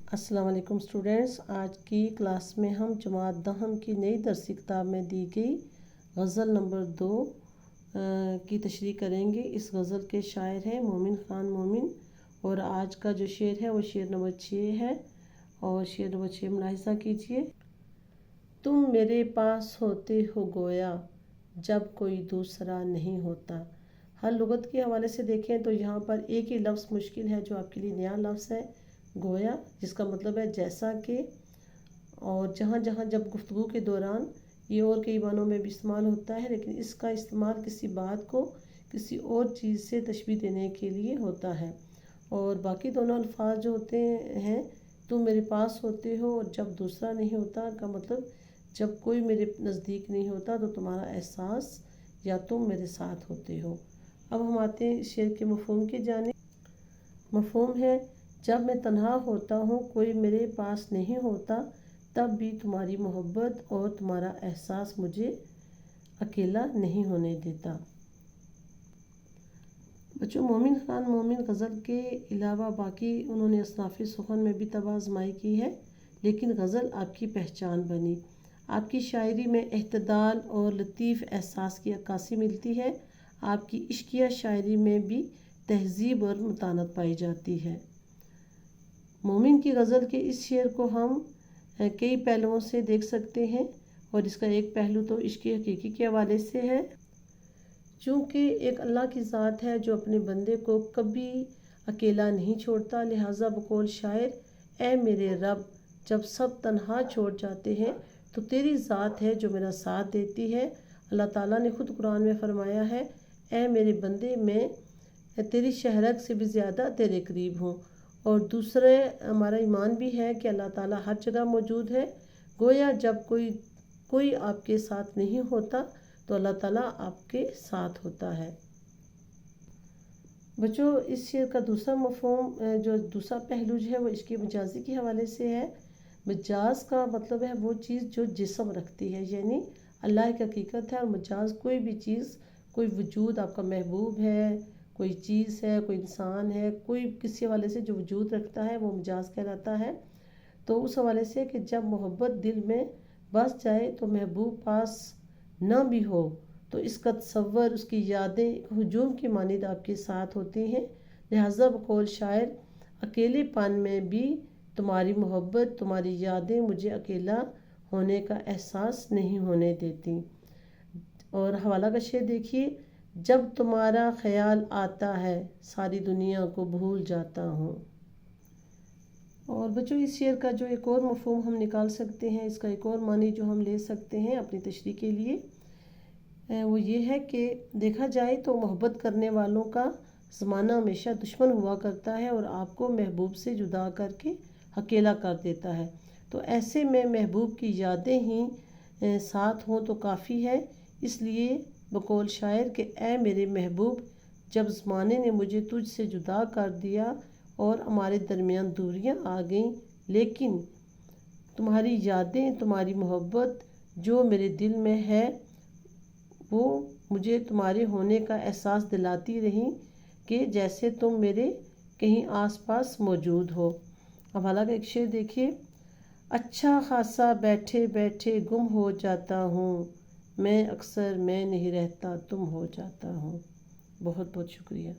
السلام علیکم اسٹوڈینٹس، آج کی کلاس میں ہم جماعت دہم کی نئی درسی کتاب میں دی گئی غزل نمبر 2 کی تشریح کریں گے۔ اس غزل کے شاعر ہیں مومن خان مومن، اور آج کا جو شعر ہے وہ شعر نمبر 6 ہے، اور شعر نمبر 6 ملاحظہ کیجئے۔ تم میرے پاس ہوتے ہو گویا جب کوئی دوسرا نہیں ہوتا۔ ہر لغت کے حوالے سے دیکھیں تو یہاں پر ایک ہی لفظ مشکل ہے جو آپ کے لیے نیا لفظ ہے، گویا، جس کا مطلب ہے جیسا کہ، اور جہاں جہاں جب گفتگو کے دوران یہ اور کئی معنوں میں بھی استعمال ہوتا ہے، لیکن اس کا استعمال کسی بات کو کسی اور چیز سے تشبیہ دینے کے لیے ہوتا ہے۔ اور باقی دونوں الفاظ جو ہوتے ہیں، تم میرے پاس ہوتے ہو اور جب دوسرا نہیں ہوتا کا مطلب جب کوئی میرے نزدیک نہیں ہوتا تو تمہارا احساس یا تم میرے ساتھ ہوتے ہو۔ اب ہم آتے ہیں شعر کے مفہوم کی جانب۔ مفہوم ہے، جب میں تنہا ہوتا ہوں، کوئی میرے پاس نہیں ہوتا، تب بھی تمہاری محبت اور تمہارا احساس مجھے اکیلا نہیں ہونے دیتا۔ بچوں، مومن خان مومن غزل کے علاوہ باقی انہوں نے اصناف سخن میں بھی طبع آزمائی کی ہے، لیکن غزل آپ کی پہچان بنی۔ آپ کی شاعری میں اعتدال اور لطیف احساس کی عکاسی ملتی ہے۔ آپ کی عشقیہ شاعری میں بھی تہذیب اور متانت پائی جاتی ہے۔ مومن کی غزل کے اس شعر کو ہم کئی پہلوؤں سے دیکھ سکتے ہیں، اور اس کا ایک پہلو تو عشق حقیقی کے حوالے سے ہے۔ چونکہ ایک اللہ کی ذات ہے جو اپنے بندے کو کبھی اکیلا نہیں چھوڑتا، لہٰذا بقول شاعر، اے میرے رب، جب سب تنہا چھوڑ جاتے ہیں تو تیری ذات ہے جو میرا ساتھ دیتی ہے۔ اللہ تعالیٰ نے خود قرآن میں فرمایا ہے، اے میرے بندے، میں تیری شہرت سے بھی زیادہ تیرے قریب ہوں۔ اور دوسرے ہمارا ایمان بھی ہے کہ اللہ تعالیٰ ہر جگہ موجود ہے، گویا جب کوئی آپ کے ساتھ نہیں ہوتا تو اللہ تعالیٰ آپ کے ساتھ ہوتا ہے۔ بچوں، اس شعر کا دوسرا مفہوم جو دوسرا پہلو جو ہے وہ عشق مجازی کے حوالے سے ہے۔ مجاز کا مطلب ہے وہ چیز جو جسم رکھتی ہے، یعنی اللہ ایک حقیقت ہے، اور مجاز کوئی بھی چیز، کوئی وجود، آپ کا محبوب ہے، کوئی چیز ہے، کوئی انسان ہے، کوئی کسی حوالے سے جو وجود رکھتا ہے وہ مجاز کہلاتا ہے۔ تو اس حوالے سے کہ جب محبت دل میں بس جائے تو محبوب پاس نہ بھی ہو تو اس کا تصور، اس کی یادیں ہجوم کی مانند آپ کے ساتھ ہوتی ہیں، لہٰذا بقول شاعر، اکیلے پن میں بھی تمہاری محبت، تمہاری یادیں مجھے اکیلا ہونے کا احساس نہیں ہونے دیتی۔ اور حوالہ کا شعر دیکھیے، جب تمہارا خیال آتا ہے ساری دنیا کو بھول جاتا ہوں۔ اور بچوں، اس شعر کا جو ایک اور مفہوم ہم نکال سکتے ہیں، اس کا ایک اور معنی جو ہم لے سکتے ہیں اپنی تشریح کے لیے، وہ یہ ہے کہ دیکھا جائے تو محبت کرنے والوں کا زمانہ ہمیشہ دشمن ہوا کرتا ہے اور آپ کو محبوب سے جدا کر کے اکیلا کر دیتا ہے۔ تو ایسے میں محبوب کی یادیں ہی ساتھ ہوں تو کافی ہے۔ اس لیے بقول شاعر کہ اے میرے محبوب، جب زمانے نے مجھے تجھ سے جدا کر دیا اور ہمارے درمیان دوریاں آ گئیں، لیکن تمہاری یادیں، تمہاری محبت جو میرے دل میں ہے، وہ مجھے تمہارے ہونے کا احساس دلاتی رہیں کہ جیسے تم میرے کہیں آس پاس موجود ہو۔ اب حوالہ کا ایک شعر دیکھیے، اچھا خاصا بیٹھے بیٹھے گم ہو جاتا ہوں، میں اکثر میں نہیں رہتا تم ہو جاتا ہوں۔ بہت بہت شکریہ۔